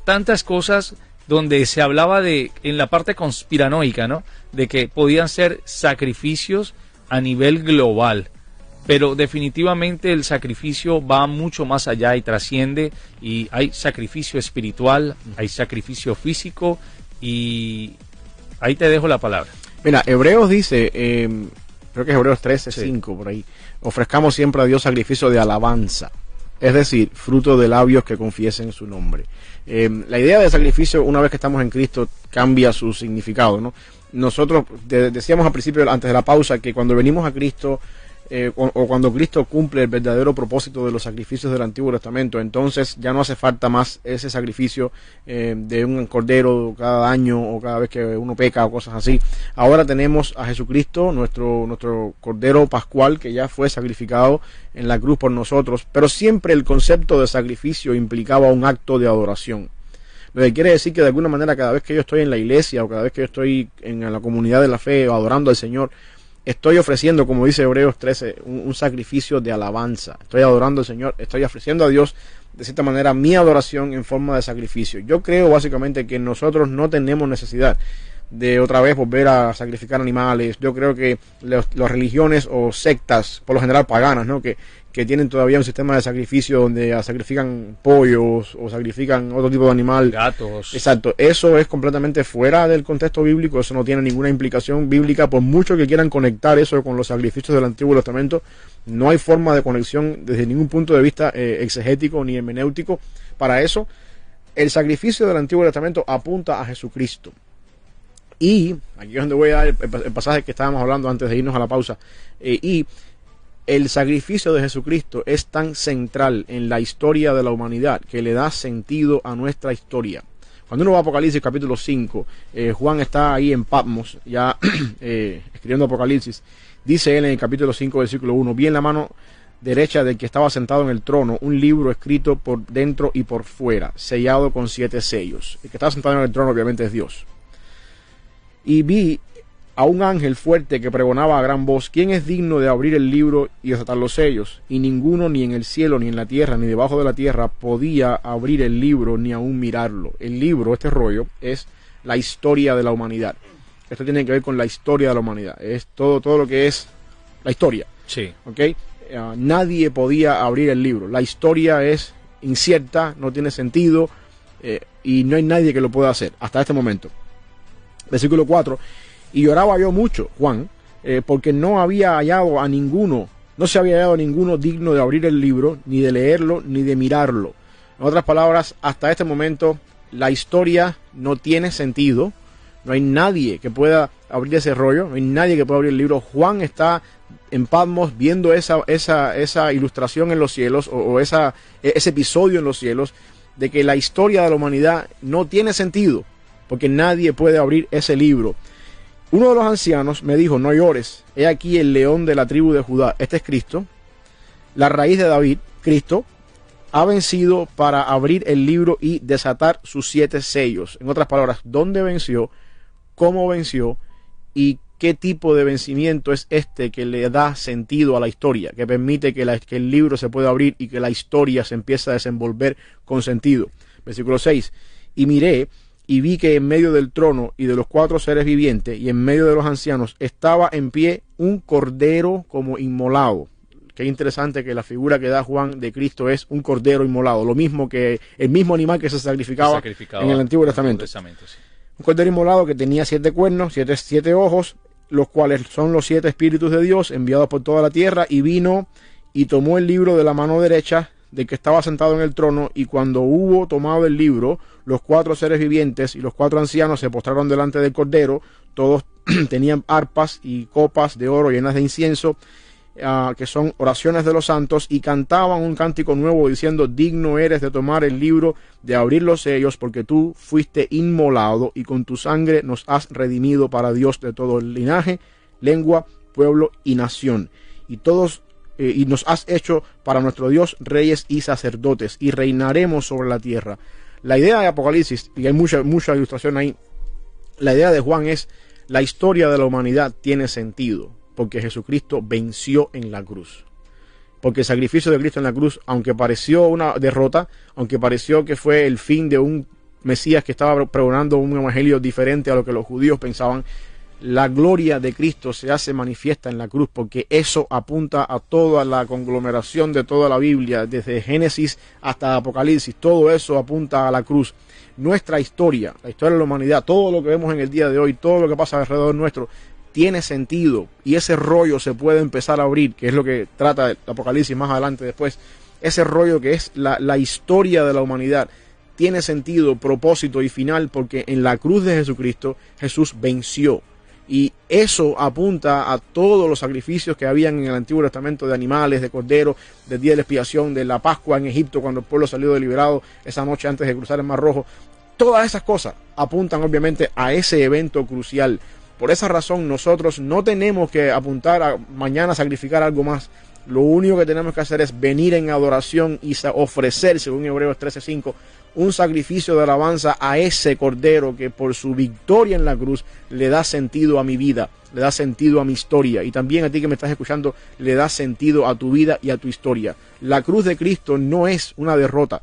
Tantas cosas donde se hablaba en la parte conspiranoica, ¿no?, de que podían ser sacrificios a nivel global. Pero definitivamente el sacrificio va mucho más allá y trasciende, y hay sacrificio espiritual, hay sacrificio físico, y ahí te dejo la palabra. Mira, Hebreos dice creo que es Hebreos 13, Sí. 5, por ahí. Ofrezcamos siempre a Dios sacrificio de alabanza, es decir, fruto de labios que confiesen su nombre. La idea de sacrificio, una vez que estamos en Cristo, cambia su significado, ¿no? Nosotros decíamos al principio, antes de la pausa, que cuando venimos a Cristo, o cuando Cristo cumple el verdadero propósito de los sacrificios del Antiguo Testamento, entonces ya no hace falta más ese sacrificio de un cordero cada año o cada vez que uno peca o cosas así. Ahora tenemos a Jesucristo, nuestro cordero pascual, que ya fue sacrificado en la cruz por nosotros, pero siempre el concepto de sacrificio implicaba un acto de adoración. Lo que quiere decir que de alguna manera cada vez que yo estoy en la iglesia o cada vez que yo estoy en la comunidad de la fe o adorando al Señor, estoy ofreciendo, como dice Hebreos 13, un sacrificio de alabanza. Estoy adorando al Señor, estoy ofreciendo a Dios de cierta manera mi adoración en forma de sacrificio. Yo creo básicamente que nosotros no tenemos necesidad de otra vez volver a sacrificar animales. Yo creo que las religiones o sectas, por lo general paganas, ¿no? que tienen todavía un sistema de sacrificio donde sacrifican pollos o sacrifican otro tipo de animal. Gatos. Exacto, eso es completamente fuera del contexto bíblico, eso no tiene ninguna implicación bíblica, por mucho que quieran conectar eso con los sacrificios del Antiguo Testamento, no hay forma de conexión desde ningún punto de vista exegético ni hermenéutico. Para eso, el sacrificio del Antiguo Testamento apunta a Jesucristo. Y aquí es donde voy a dar el pasaje que estábamos hablando antes de irnos a la pausa. Y el sacrificio de Jesucristo es tan central en la historia de la humanidad que le da sentido a nuestra historia. Cuando uno va a Apocalipsis capítulo 5, Juan está ahí en Patmos, ya escribiendo Apocalipsis. Dice él en el capítulo 5, versículo 1, vi en la mano derecha del que estaba sentado en el trono un libro escrito por dentro y por fuera, sellado con 7 sellos. El que estaba sentado en el trono obviamente es Dios. Y vi a un ángel fuerte que pregonaba a gran voz, ¿quién es digno de abrir el libro y desatar los sellos? Y ninguno, ni en el cielo, ni en la tierra, ni debajo de la tierra, podía abrir el libro, ni aún mirarlo. El libro, este rollo, es la historia de la humanidad. Esto tiene que ver con la historia de la humanidad. Es todo lo que es la historia. Sí. ¿Ok? Nadie podía abrir el libro. La historia es incierta, no tiene sentido, y no hay nadie que lo pueda hacer hasta este momento. Versículo 4. Y lloraba yo mucho, Juan, porque no había hallado a ninguno, no se había hallado a ninguno digno de abrir el libro, ni de leerlo, ni de mirarlo. En otras palabras, hasta este momento la historia no tiene sentido, no hay nadie que pueda abrir ese rollo, no hay nadie que pueda abrir el libro. Juan está en Patmos viendo esa ilustración en los cielos, o ese episodio en los cielos, de que la historia de la humanidad no tiene sentido, porque nadie puede abrir ese libro. Uno de los ancianos me dijo, no llores, he aquí el león de la tribu de Judá, este es Cristo, la raíz de David, Cristo, ha vencido para abrir el libro y desatar sus 7 sellos. En otras palabras, ¿dónde venció? ¿Cómo venció? ¿Y qué tipo de vencimiento es este que le da sentido a la historia? Que permite que el libro se pueda abrir y que la historia se empiece a desenvolver con sentido. Versículo 6. Y miré y vi que en medio del trono y de los 4 seres vivientes y en medio de los ancianos estaba en pie un cordero como inmolado. Qué interesante que la figura que da Juan de Cristo es un cordero inmolado, lo mismo que el mismo animal que se sacrificaba en el Antiguo Testamento. Sí. Un cordero inmolado que tenía 7 cuernos, 7 ojos, los cuales son los 7 espíritus de Dios enviados por toda la tierra, y vino y tomó el libro de la mano derecha del que estaba sentado en el trono, y cuando hubo tomado el libro, los 4 seres vivientes y los 4 ancianos se postraron delante del cordero. Todos tenían arpas y copas de oro llenas de incienso, que son oraciones de los santos, y cantaban un cántico nuevo diciendo, digno eres de tomar el libro, de abrir los sellos, porque tú fuiste inmolado y con tu sangre nos has redimido para Dios de todo linaje, lengua, pueblo y nación, y nos has hecho para nuestro Dios reyes y sacerdotes, y reinaremos sobre la tierra. La idea de Apocalipsis, y hay mucha ilustración ahí, la idea de Juan es, la historia de la humanidad tiene sentido, porque Jesucristo venció en la cruz. Porque el sacrificio de Cristo en la cruz, aunque pareció una derrota, aunque pareció que fue el fin de un Mesías que estaba pregonando un evangelio diferente a lo que los judíos pensaban, la gloria de Cristo se hace manifiesta en la cruz, porque eso apunta a toda la conglomeración de toda la Biblia, desde Génesis hasta Apocalipsis. Todo eso apunta a la cruz. Nuestra historia, la historia de la humanidad, todo lo que vemos en el día de hoy, todo lo que pasa alrededor nuestro, tiene sentido y ese rollo se puede empezar a abrir, que es lo que trata el Apocalipsis más adelante después, ese rollo que es la historia de la humanidad, tiene sentido, propósito y final, porque en la cruz de Jesucristo Jesús venció. Y eso apunta a todos los sacrificios que habían en el Antiguo Testamento de animales, de corderos, del día de la expiación, de la Pascua en Egipto, cuando el pueblo salió deliberado esa noche antes de cruzar el Mar Rojo. Todas esas cosas apuntan obviamente a ese evento crucial. Por esa razón nosotros no tenemos que apuntar a mañana sacrificar algo más. Lo único que tenemos que hacer es venir en adoración y ofrecer, según Hebreos 13:5, un sacrificio de alabanza a ese Cordero que por su victoria en la cruz le da sentido a mi vida, le da sentido a mi historia, y también a ti que me estás escuchando le da sentido a tu vida y a tu historia. La cruz de Cristo no es una derrota.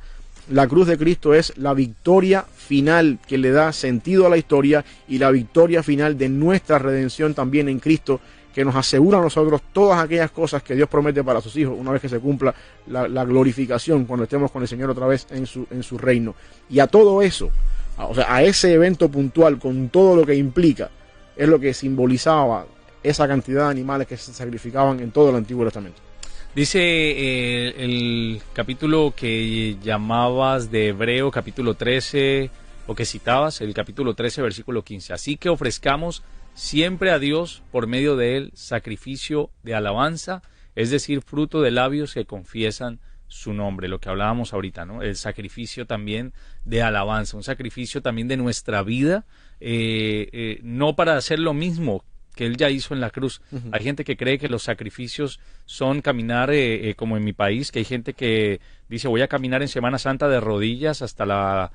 La cruz de Cristo es la victoria final que le da sentido a la historia y la victoria final de nuestra redención también en Cristo, que nos asegura a nosotros todas aquellas cosas que Dios promete para sus hijos una vez que se cumpla la glorificación, cuando estemos con el Señor otra vez en su reino. Y a todo eso, o sea, a ese evento puntual con todo lo que implica, es lo que simbolizaba esa cantidad de animales que se sacrificaban en todo el Antiguo Testamento. Dice el capítulo que llamabas de Hebreo, capítulo 13, o que citabas, el capítulo 13, versículo 15. Así que ofrezcamos siempre a Dios, por medio de él, sacrificio de alabanza, es decir, fruto de labios que confiesan su nombre, lo que hablábamos ahorita, ¿no? El sacrificio también de alabanza, un sacrificio también de nuestra vida, no para hacer lo mismo que él ya hizo en la cruz. Hay gente que cree que los sacrificios son caminar como en mi país, que hay gente que dice voy a caminar en Semana Santa de rodillas hasta la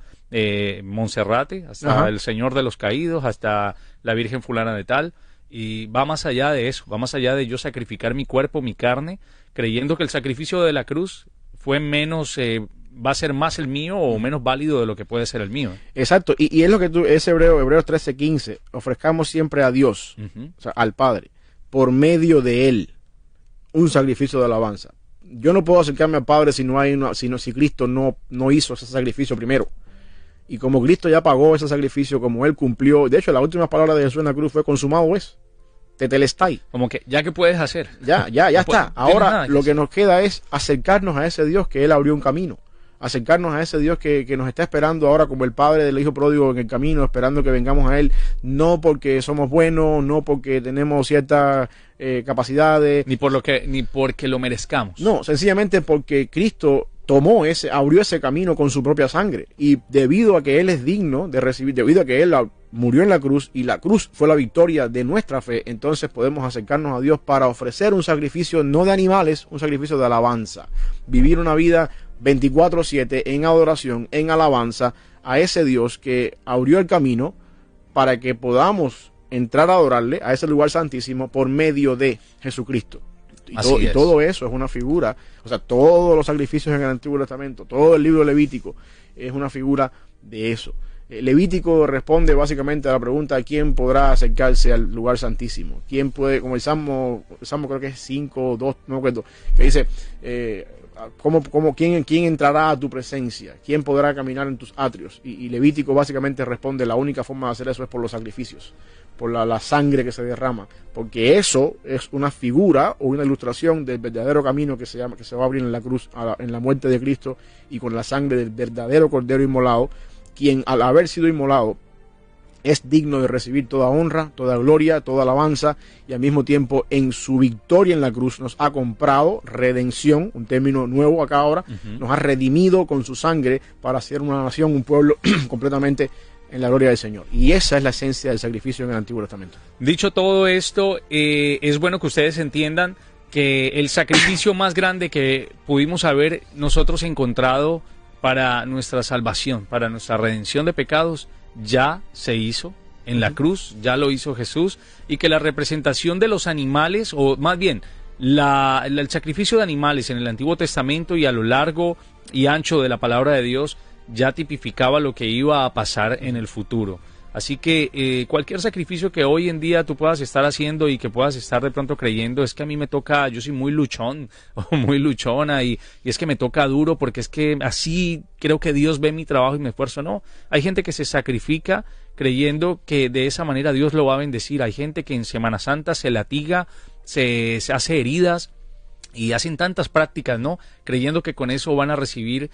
Monserrate, hasta el Señor de los Caídos, hasta la Virgen fulana de tal, y va más allá de eso, va más allá de yo sacrificar mi cuerpo, mi carne, creyendo que el sacrificio de la cruz fue menos, va a ser más el mío o menos válido de lo que puede ser el mío. Exacto, y es lo que es Hebreos 13:15, ofrezcamos siempre a Dios, o sea, al Padre, por medio de él, un sacrificio de alabanza. Yo no puedo acercarme al Padre si Cristo no hizo ese sacrificio primero. Y como Cristo ya pagó ese sacrificio, como él cumplió, de hecho la última palabra de Jesús en la cruz fue consumado es, tetelestai. Como que ya que puedes hacer. Ya está. Ahora lo que nos queda es acercarnos a ese Dios que él abrió un camino. Acercarnos a ese Dios que nos está esperando ahora como el padre del hijo pródigo en el camino, esperando que vengamos a él, no porque somos buenos, no porque tenemos ciertas capacidades, ni porque lo merezcamos. No, sencillamente porque Cristo abrió ese camino con su propia sangre, y debido a que él es digno de recibir, debido a que él murió en la cruz y la cruz fue la victoria de nuestra fe, entonces podemos acercarnos a Dios para ofrecer un sacrificio no de animales, un sacrificio de alabanza, vivir una vida 24/7 en adoración, en alabanza a ese Dios que abrió el camino para que podamos entrar a adorarle a ese lugar santísimo por medio de Jesucristo. Y todo eso es una figura, o sea, todos los sacrificios en el Antiguo Testamento, todo el libro Levítico es una figura de eso. Levítico responde básicamente a la pregunta: ¿quién podrá acercarse al lugar santísimo? ¿Quién puede? Como el Salmo creo que es 5, 2, no me acuerdo, que dice ¿quién entrará a tu presencia? ¿Quién podrá caminar en tus atrios? Y Levítico básicamente responde: la única forma de hacer eso es por los sacrificios, por la sangre que se derrama, porque eso es una figura o una ilustración del verdadero camino que se va a abrir en la cruz, en la muerte de Cristo, y con la sangre del verdadero Cordero inmolado, quien al haber sido inmolado es digno de recibir toda honra, toda gloria, toda alabanza, y al mismo tiempo en su victoria en la cruz nos ha comprado redención, un término nuevo acá ahora, nos ha redimido con su sangre para ser una nación, un pueblo completamente en la gloria del Señor. Y esa es la esencia del sacrificio en el Antiguo Testamento. Dicho todo esto, es bueno que ustedes entiendan que el sacrificio más grande que pudimos haber nosotros encontrado para nuestra salvación, para nuestra redención de pecados, ya se hizo en la cruz, ya lo hizo Jesús, y que la representación de los animales, o más bien el sacrificio de animales en el Antiguo Testamento y a lo largo y ancho de la palabra de Dios, ya tipificaba lo que iba a pasar en el futuro. Así que cualquier sacrificio que hoy en día tú puedas estar haciendo y que puedas estar de pronto creyendo, es que a mí me toca, yo soy muy luchón o muy luchona y es que me toca duro porque es que así creo que Dios ve mi trabajo y mi esfuerzo. No, hay gente que se sacrifica creyendo que de esa manera Dios lo va a bendecir. Hay gente que en Semana Santa se latiga, se hace heridas y hacen tantas prácticas, ¿no? Creyendo que con eso van a recibir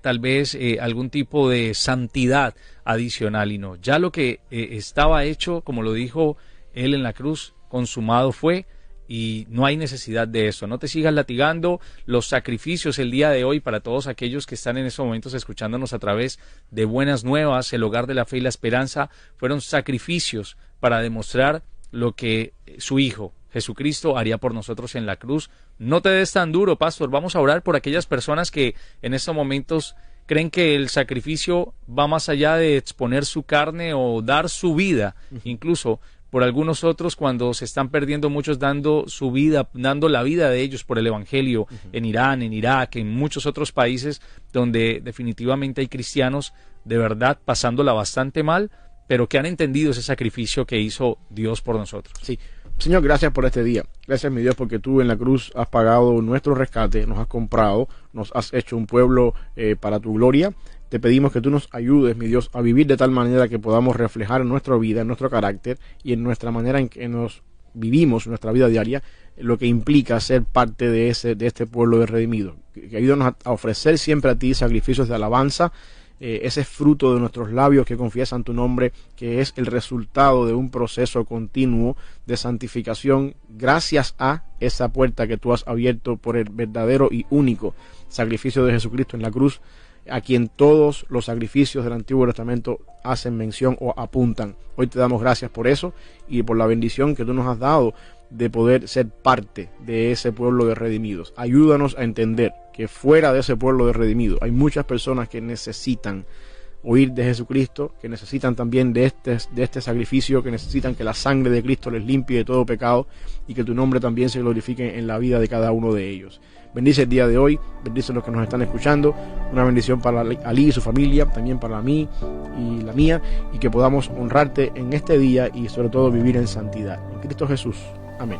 tal vez algún tipo de santidad adicional, y no. Ya lo que estaba hecho, como lo dijo él en la cruz, consumado fue, y no hay necesidad de eso. No te sigas latigando. Los sacrificios el día de hoy para todos aquellos que están en estos momentos escuchándonos a través de Buenas Nuevas, el Hogar de la Fe y la Esperanza, fueron sacrificios para demostrar lo que su Hijo Jesucristo haría por nosotros en la cruz. No te des tan duro, pastor. Vamos a orar por aquellas personas que en estos momentos creen que el sacrificio va más allá de exponer su carne o dar su vida, incluso por algunos otros cuando se están perdiendo muchos dando su vida, dando la vida de ellos por el Evangelio en Irán, en Irak, en muchos otros países donde definitivamente hay cristianos de verdad pasándola bastante mal, pero que han entendido ese sacrificio que hizo Dios por nosotros. Sí. Señor, gracias por este día. Gracias, mi Dios, porque tú en la cruz has pagado nuestro rescate, nos has comprado, nos has hecho un pueblo para tu gloria. Te pedimos que tú nos ayudes, mi Dios, a vivir de tal manera que podamos reflejar en nuestra vida, en nuestro carácter y en nuestra manera en que nos vivimos, nuestra vida diaria, lo que implica ser parte de este pueblo de redimido. Que ayúdanos a ofrecer siempre a ti sacrificios de alabanza, ese fruto de nuestros labios que confiesan tu nombre, que es el resultado de un proceso continuo de santificación gracias a esa puerta que tú has abierto por el verdadero y único sacrificio de Jesucristo en la cruz, a quien todos los sacrificios del Antiguo Testamento hacen mención o apuntan. Hoy te damos gracias por eso y por la bendición que tú nos has dado de poder ser parte de ese pueblo de redimidos. Ayúdanos a entender que fuera de ese pueblo de redimidos hay muchas personas que necesitan oír de Jesucristo, que necesitan también de este sacrificio, que necesitan que la sangre de Cristo les limpie de todo pecado y que tu nombre también se glorifique en la vida de cada uno de ellos. Bendice el día de hoy, bendice a los que nos están escuchando, una bendición para Ali y su familia, también para mí y la mía, y que podamos honrarte en este día y sobre todo vivir en santidad. En Cristo Jesús. Amén.